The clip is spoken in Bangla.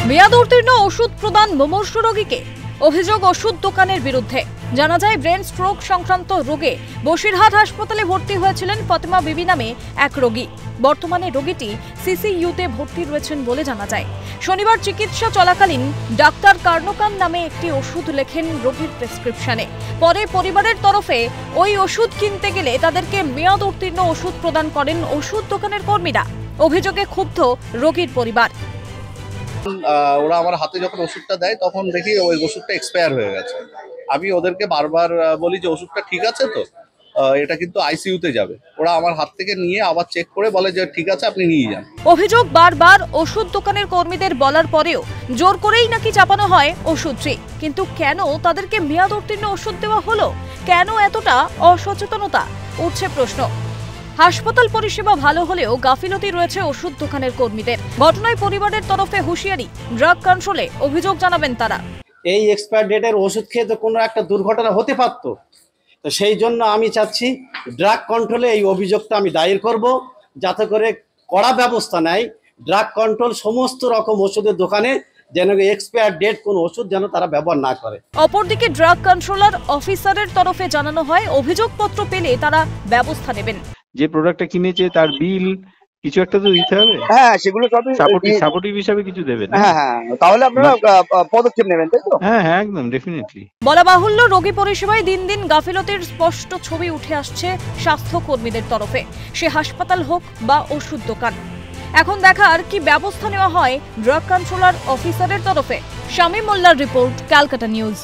মেয়াদ উত্তীর্ণ ওষুধ প্রদান মুমূর্ষু রোগীকে, অভিযোগ ওষুধ দোকানের বিরুদ্ধে। জানা যায়, ব্রেন স্ট্রোক সংক্রান্ত রোগে বসিরহাট হাসপাতালে ভর্তি হয়েছিলেন ফতেমা বিবি নামে এক রোগী। বর্তমানে রোগীটি সিসিইউতে ভর্তি রয়েছেন বলে জানা যায়। শনিবার চিকিৎসা চলাকালীন ডাক্তার কার্নকান নামে একটি ওষুধ লেখেন রোগীর প্রেসক্রিপশনে। পরে পরিবারের তরফে ওই ওষুধ কিনতে গেলে তাদেরকে মেয়াদ উত্তীর্ণ ওষুধ প্রদান করেন ওষুধ দোকানের কর্মীরা। অভিযোগে ক্ষুব্ধ রোগীর পরিবার। ওরা আমার হাতে যখন ওষুধটা দেয় তখন দেখি ওই ওষুধটা এক্সপায়ার হয়ে গেছে। আমি ওদেরকে বারবার বলি যে ওষুধটা ঠিক আছে তো, এটা কিন্তু আইসিইউতে যাবে। ওরা আমার হাত থেকে নিয়ে আবার চেক করে বলে যে ঠিক আছে, আপনি নিয়ে যান। অভিযোগ, বারবার ওষুধ দোকানের কর্মীদের বলার পরেও জোর করেই নাকি চাপানো হয় ওষুধটি। কিন্তু কেন তাদেরকে মেয়াদ উত্তীর্ণ ওষুধ দেওয়া হলো? কেন এতটা অসচেতনতা? উঠছে প্রশ্ন। হাসপাতাল পরিষেবা ভালো হলেও গাফিলতি রয়েছে ওষুধ দোকানের কর্মীদের। ঘটনায় পরিবারের তরফে হুঁশিয়ারি, ড্রাগ কন্ট্রোলে অভিযোগ জানাবেন তারা। এই এক্সপায়ার ডেটের ওষুধ খেয়ে তো কোনো একটা দুর্ঘটনা হতে পারত। তো সেই জন্য আমি চাচ্ছি ড্রাগ কন্ট্রোলে এই অভিযোগটা আমি দায়ের করব, যাতে করে কড়া ব্যবস্থা নেয়। ড্রাগ কন্ট্রোল সমস্ত রকম ওষুধের দোকানে যেন এক্সপায়ার ডেট কোন ওষুধ যেন তারা ব্যবহার না করে। অপরদিকে ড্রাগ কন্ট্রোলার অফিসারের তরফে জানানো হয়, অভিযোগপত্র পেলে তারা ব্যবস্থা নেবেন। যে প্রোডাক্টটা কিনেছে তার বিল কিছু একটা তো দিতে হবে। হ্যাঁ, সেগুলো সবই সাপোর্টিভ হিসাবে কিছু দেবেন। হ্যাঁ, তাহলে আপনারা পদক্ষেপ নেবেন, তাই তো? হ্যাঁ, একদম ডেফিনেটলি। বলা বাহুল্য, রোগী পরিষেবায় দিন দিন গাফিলতির স্পষ্ট ছবি উঠে আসছে স্বাস্থ্য কর্মীদের তরফে, সে হাসপাতাল হোক বা ওষুধ দোকান। এখন দেখার কি ব্যবস্থা নেওয়া হয় ড্রাগ কন্ট্রোলার অফিসারের তরফে। শামীম মোল্লার রিপোর্ট, ক্যালকাটা নিউজ।